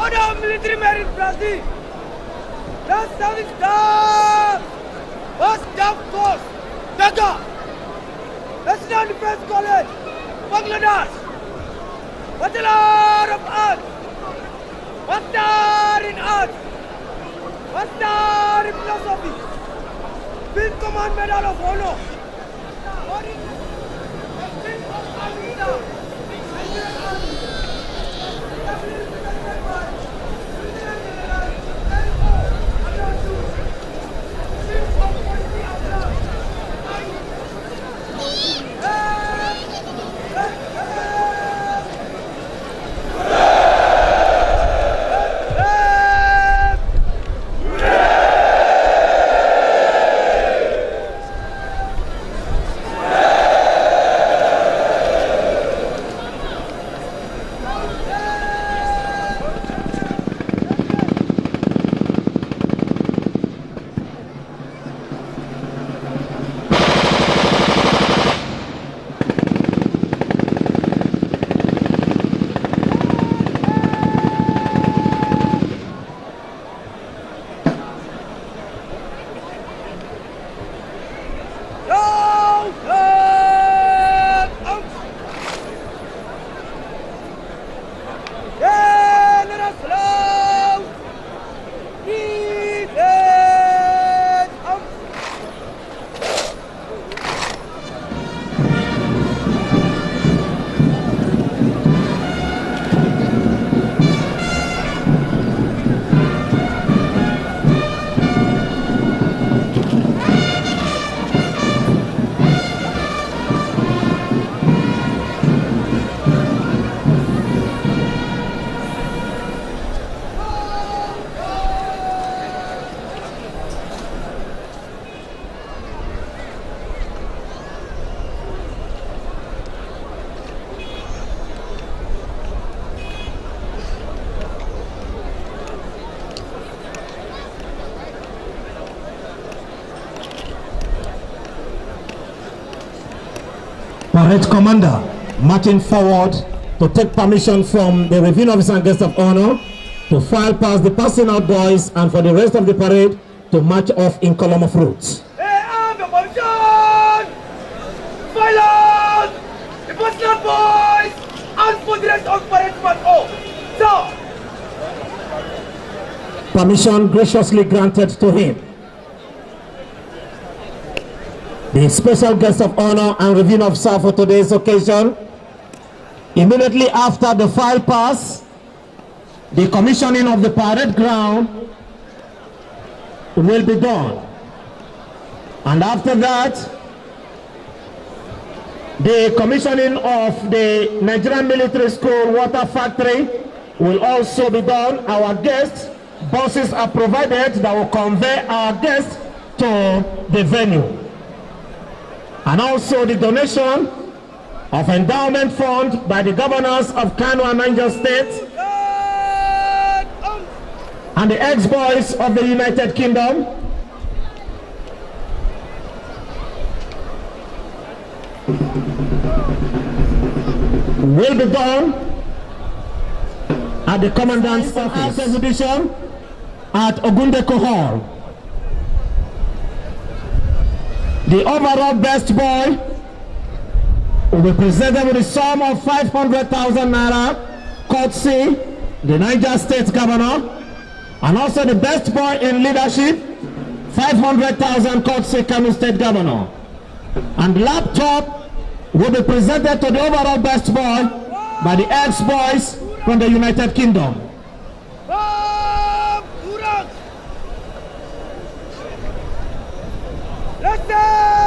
Order military merit Brazil. Last service staff. First staff course. Daga. National Defense College. Bangladesh. Bachelor of Arts. Master in Arts. Master in Philosophy. Field Command Medal of Honor. Parade Commander marching forward to take permission from the reviewing officer and guest of honor to file past the passing out boys and for the rest of the parade to march off in column of route. Violence! The personal boys and for the rest of parade must off. Sir! Permission graciously granted to him. The special guest of honor and reviewing officer for today's occasion. Immediately after the file pass, the commissioning of the parade ground will be done. And after that, the commissioning of the Nigerian Military School Water Factory will also be done. Our guests, buses are provided that will convey our guests to the venue. And also the donation of endowment fund by the governors of Kano and Niger State and the ex-boys of the United Kingdom will be done at the Commandant's Office exhibition at Ogundeko Hall. The overall best boy will be presented with a sum of 500,000 naira, courtesy the Niger State Governor, and also the best boy in leadership, 500,000 courtesy Kano State Governor. And laptop will be presented to the overall best boy by the ex-boys from the United Kingdom. Let's say!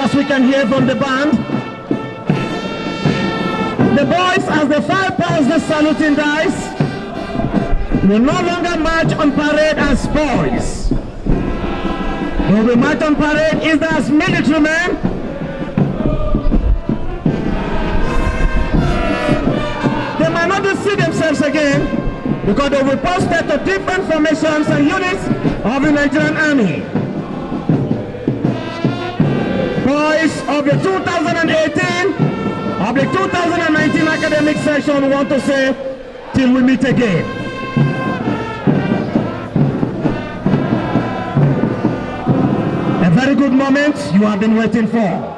as we can hear from the band. The boys, as they fire past the saluting dice, will no longer march on parade as boys. They will march on parade either as military men they might not see themselves again because they will be posted to different formations and units of the Nigerian Army. Boys of the 2018 of the 2019 academic session want to say till we meet again. A very good moment you have been waiting for.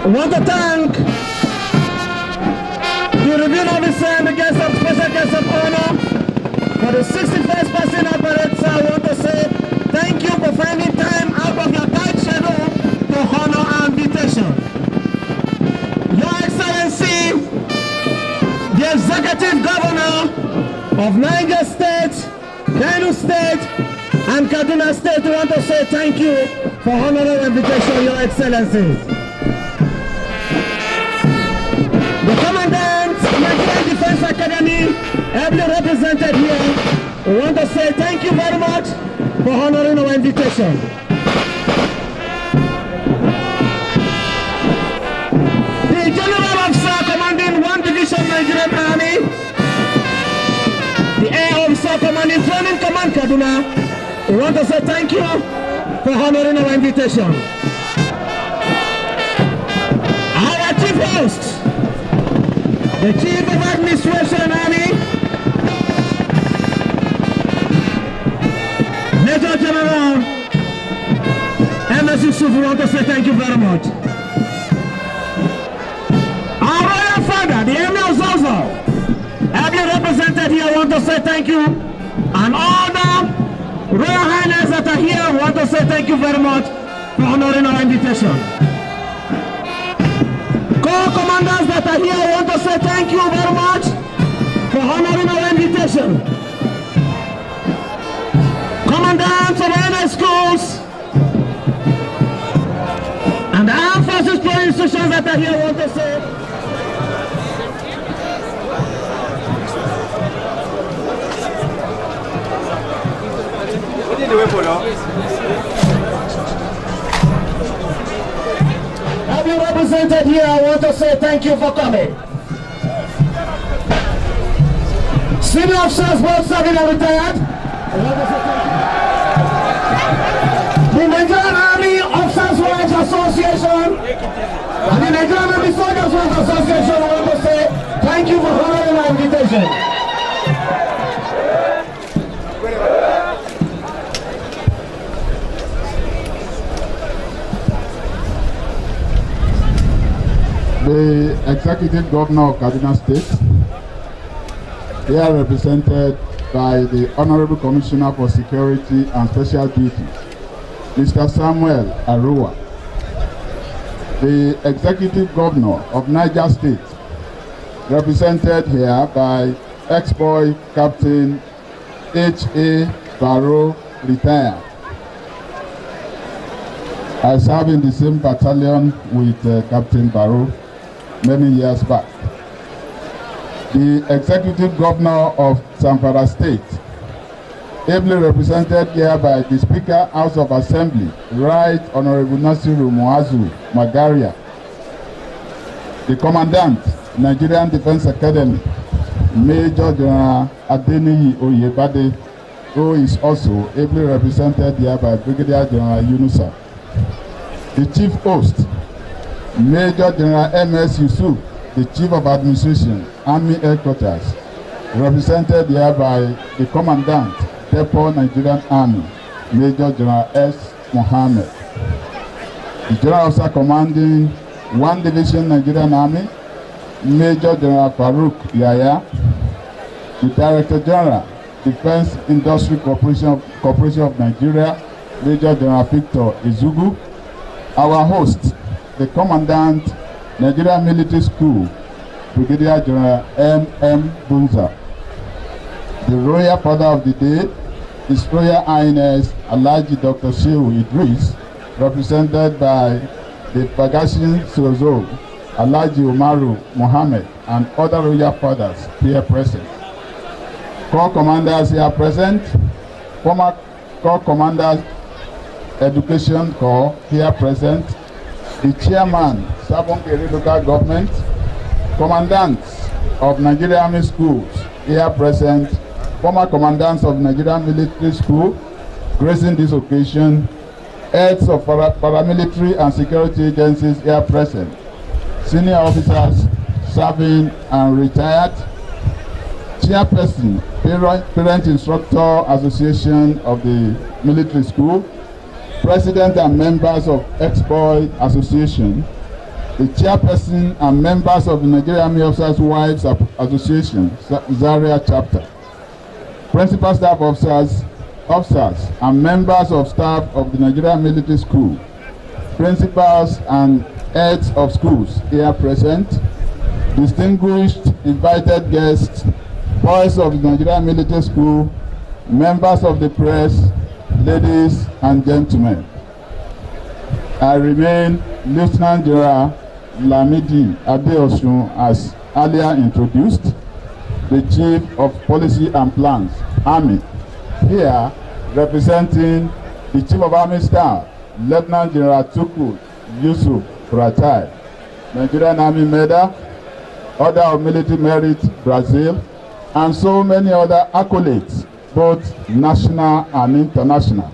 I want to thank the review officer and the guest of special guest of honor for the 61st person at parade. So I want to say thank you for finding time out of your tight schedule to honor our invitation. Your Excellency, the Executive Governor of Niger State, Kano State, and Kaduna State, want to say thank you for honoring our invitation, Your Excellencies. The Commandant, Nigerian Defense Academy, ably represented here, we want to say thank you very much for honoring our invitation. The General Officer commanding 1 Division Nigerian Army, the Air Officer commanding Training Command Kaduna, we want to say thank you for honoring our invitation. Our Chief Host, the Chief of Administration Army, Major General MS Yusuf, we want to say thank you very much. Our Royal Father, the Emir of Zozo, ably represented here, want to say thank you. And all the Royal Highness that are here, want to say thank you very much for honoring our invitation. Corps commanders that are here want to say thank you very much for honoring our invitation. Commandants of NS schools and the armed forces pro institutions that are here want to say what did you wait for now? Have you represented here? I want to say thank you for coming. Senior officers, both serving and retired, I want to say thank you. The Nigerian Army Officers' Wives Association and the Nigerian Army Soldiers' Wives Association, I want to say thank you for honoring our invitation. The Executive Governor of Kaduna State, here represented by the Honorable Commissioner for Security and Special Duties, Mr. Samuel Arua, the Executive Governor of Niger State, represented here by ex-boy Captain H.A. Barrow, retired. I served in the same battalion with Captain Barrow many years back. The Executive Governor of Zamfara State, ably represented here by the Speaker, House of Assembly, Right Honorable Nasiru Muazu Magaria. The Commandant, Nigerian Defense Academy, Major General Adeniyi Oyebade, who is also ably represented here by Brigadier General Yunusa. The Chief Host, Major General MS Yusuf, the Chief of Administration, Army Headquarters, represented here by the Commandant, Depot Nigerian Army, Major General S. Mohammed. The General Officer commanding 1 Division Nigerian Army, Major General Farouk Yaya. The Director General, Defense Industry Corporation of Nigeria, Major General Victor Izugu. Our host, the Commandant, Nigeria Military School, Brigadier General M.M. Bunza. The Royal Father of the Day, His Royal Highness Alhaji Dr. Shehu Idris, represented by the Bagashin Sozo, Alhaji Umaru Mohammed, and other Royal Fathers here present. Corps Commanders here present, former Corps Commanders Education Corps here present, the Chairman, Sabonkeri Local Government, Commandants of Nigeria Army Schools here present, former Commandants of Nigeria Military School gracing this occasion, heads of paramilitary and security agencies here present, senior officers serving and retired, Chairperson, Parent Instructor Association of the Military School, President and members of Ex-Boy Association, the Chairperson and members of the Nigerian Army Officers' Wives Association, Zaria Chapter, Principal Staff Officers and members of staff of the Nigerian Military School, principals and heads of schools here present, distinguished invited guests, boys of the Nigerian Military School, members of the press, ladies and gentlemen. I remain Lieutenant General Lamidi Adeosun, as earlier introduced, the Chief of Policy and Plans, Army, here representing the Chief of Army Staff, Lieutenant General Tuku Yusuf Buratai, Nigerian Army Medal, Order of Military Merit, Brazil, and so many other accolades, both national and international,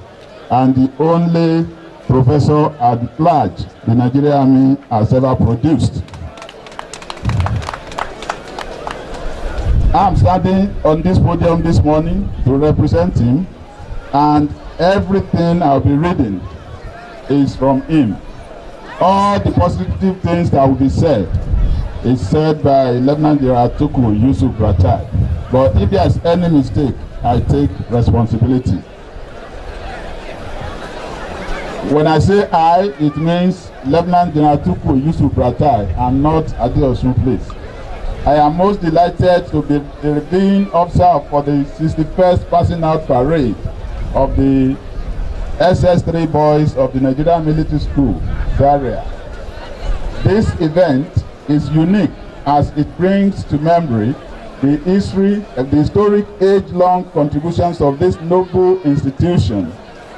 and the only professor at large the Nigerian Army has ever produced. I'm standing on this podium this morning to represent him, and everything I'll be reading is from him. All the positive things that will be said is said by Lieutenant General Tuku Yusuf Buratai. But if there's any mistake, I take responsibility. When I say I, it means Lieutenant General Tuku Yusuf Buratai and not Adeosun, please. I am most delighted to be the redeeming officer for the 61st passing out parade of the SS3 boys of the Nigerian Military School, Zaria. This event is unique as it brings to memory the historic age-long contributions of this noble institution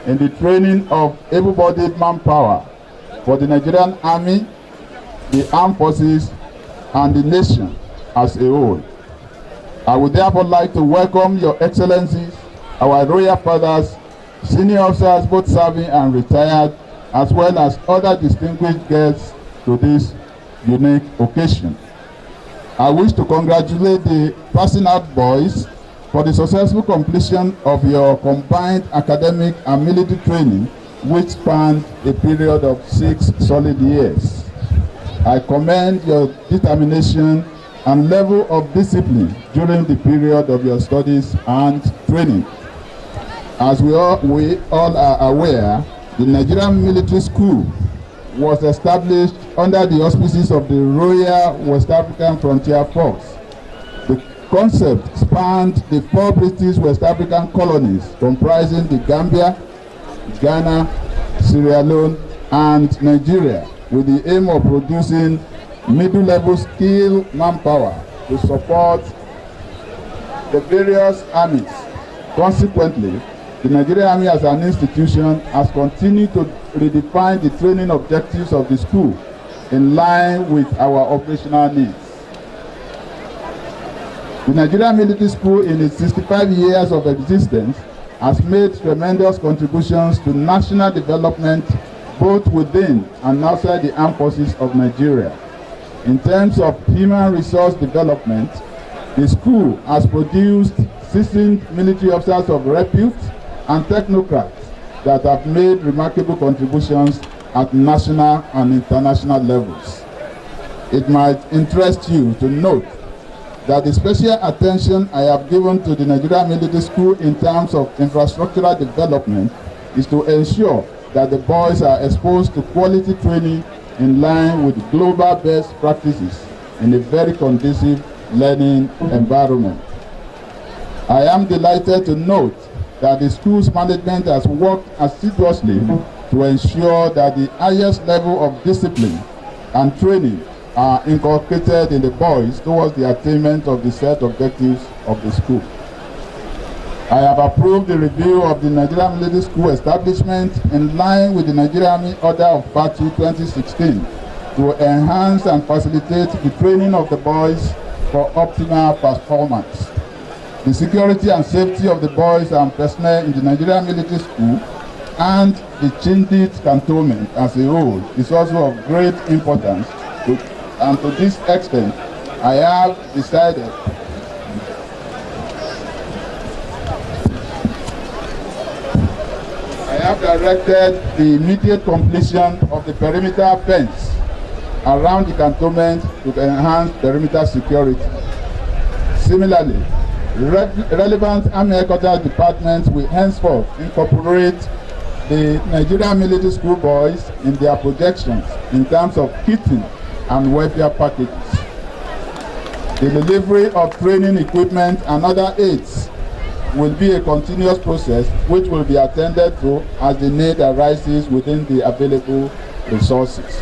in the training of able-bodied manpower for the Nigerian Army, the Armed Forces, and the nation as a whole. I would therefore like to welcome Your Excellencies, our Royal Fathers, senior officers both serving and retired, as well as other distinguished guests to this unique occasion. I wish to congratulate the passing out boys for the successful completion of your combined academic and military training, which spanned a period of 6 solid years. I commend your determination and level of discipline during the period of your studies and training. As we all are aware, the Nigerian Military School was established under the auspices of the Royal West African Frontier Force. The concept spanned the 4 British West African colonies comprising the Gambia, Ghana, Sierra Leone, and Nigeria, with the aim of producing middle-level skilled manpower to support the various armies. Consequently, the Nigerian Army as an institution has continued to redefine the training objectives of the school in line with our operational needs. The Nigerian Military School, in its 65 years of existence, has made tremendous contributions to national development both within and outside the armed forces of Nigeria. In terms of human resource development, the school has produced seasoned military officers of repute and technocrats that have made remarkable contributions at national and international levels. It might interest you to note that the special attention I have given to the Nigerian Military School in terms of infrastructural development is to ensure that the boys are exposed to quality training in line with global best practices in a very conducive learning environment. I am delighted to note that the school's management has worked assiduously to ensure that the highest level of discipline and training are inculcated in the boys towards the attainment of the set objectives of the school. I have approved the review of the Nigerian Military School establishment in line with the Nigerian Army Order of Battle 2016 to enhance and facilitate the training of the boys for optimal performance. The security and safety of the boys and personnel in the Nigerian Military School and the Chindit cantonment as a whole is also of great importance, and to this extent, I have decided directed the immediate completion of the perimeter fence around the cantonment to enhance perimeter security. Similarly, relevant Army Headquarters departments will henceforth incorporate the Nigerian Military School boys in their projections in terms of kitting and welfare packages. The delivery of training equipment and other aids will be a continuous process which will be attended to as the need arises within the available resources.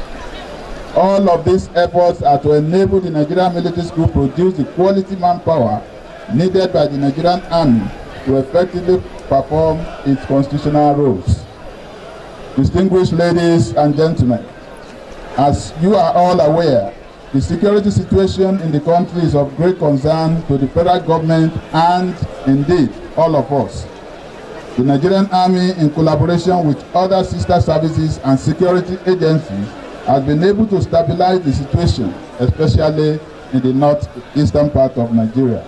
All of these efforts are to enable the Nigerian Military School produce the quality manpower needed by the Nigerian Army to effectively perform its constitutional roles. Distinguished ladies and gentlemen, as you are all aware, the security situation in the country is of great concern to the federal government and, indeed, all of us. The Nigerian Army, in collaboration with other sister services and security agencies, has been able to stabilize the situation, especially in the northeastern part of Nigeria.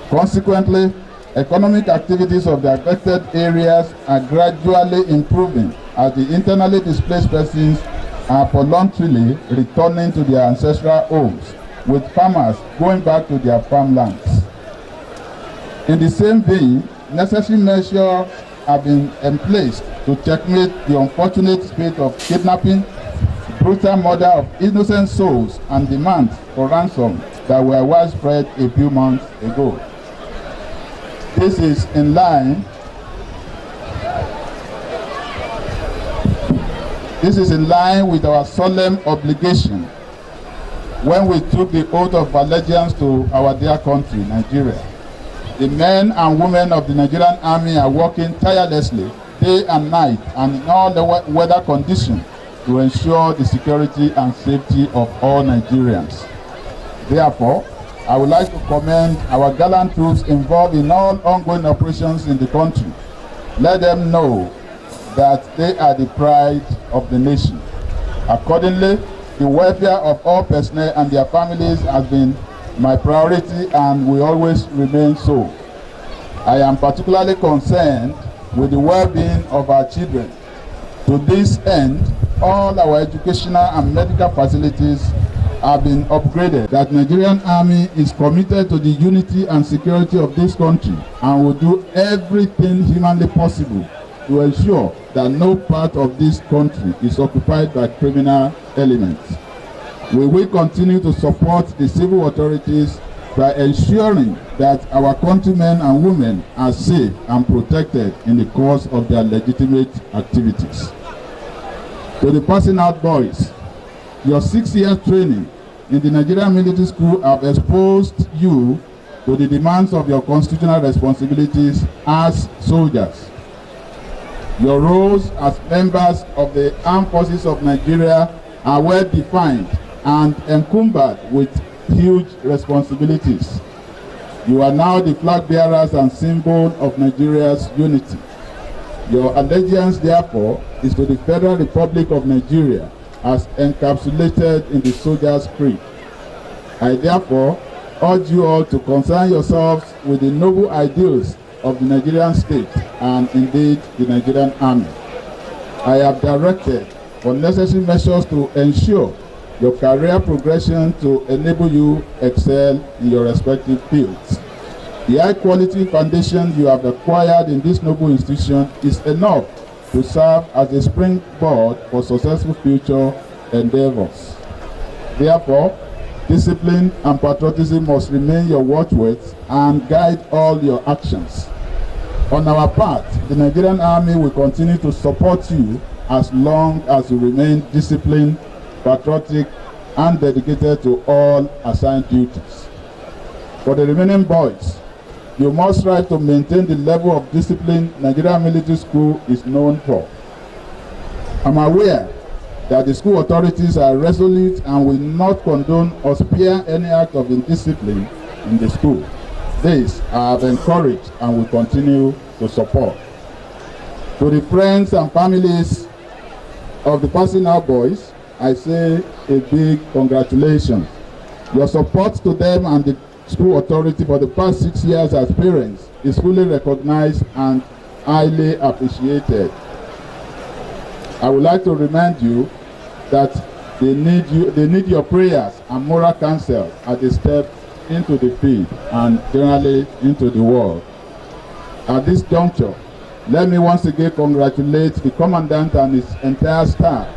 Consequently, economic activities of the affected areas are gradually improving as the internally displaced persons are voluntarily returning to their ancestral homes, with farmers going back to their farmlands. In the same vein, necessary measures have been in place to checkmate the unfortunate spate of kidnapping, brutal murder of innocent souls, and demands for ransom that were widespread a few months ago. This is in line with our solemn obligation when we took the oath of allegiance to our dear country, Nigeria. The men and women of the Nigerian Army are working tirelessly, day and night, and in all the weather conditions to ensure the security and safety of all Nigerians. Therefore, I would like to commend our gallant troops involved in all ongoing operations in the country. Let them know that they are the pride of the nation. Accordingly, the welfare of all personnel and their families has been my priority and will always remain so. I am particularly concerned with the well-being of our children. To this end, all our educational and medical facilities have been upgraded. That Nigerian Army is committed to the unity and security of this country and will do everything humanly possible to ensure that no part of this country is occupied by criminal elements. We will continue to support the civil authorities by ensuring that our countrymen and women are safe and protected in the course of their legitimate activities. To the passing out boys, your 6 years training in the Nigerian Military School have exposed you to the demands of your constitutional responsibilities as soldiers. Your roles as members of the Armed Forces of Nigeria are well defined and encumbered with huge responsibilities. You are now the flag bearers and symbol of Nigeria's unity. Your allegiance, therefore, is to the Federal Republic of Nigeria as encapsulated in the Soldier's Creed. I therefore urge you all to concern yourselves with the noble ideals of the Nigerian state and indeed the Nigerian Army. I have directed for necessary measures to ensure your career progression to enable you excel in your respective fields. The high-quality foundation you have acquired in this noble institution is enough to serve as a springboard for successful future endeavors. Therefore, discipline and patriotism must remain your watchwords and guide all your actions. On our part, the Nigerian Army will continue to support you as long as you remain disciplined, patriotic, and dedicated to all assigned duties. For the remaining boys, you must strive to maintain the level of discipline Nigerian Military School is known for. I'm aware that the school authorities are resolute and will not condone or spare any act of indiscipline in the school. This I have encouraged and will continue to support. To the friends and families of the passing out boys, I say a big congratulations. Your support to them and the school authority for the past 6 years as parents is fully recognized and highly appreciated. I would like to remind you that they need your prayers and moral counsel as they step into the field and generally into the world. At this juncture, let me once again congratulate the Commandant and his entire staff,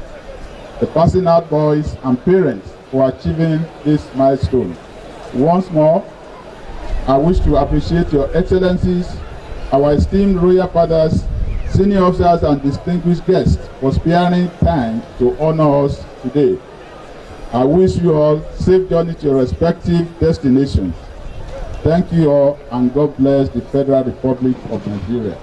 the passing out boys and parents for achieving this milestone. Once more, I wish to appreciate your excellencies, our esteemed royal fathers, senior officers and distinguished guests for sparing time to honor us today. I wish you all safe journey to your respective destinations. Thank you all and God bless the Federal Republic of Nigeria.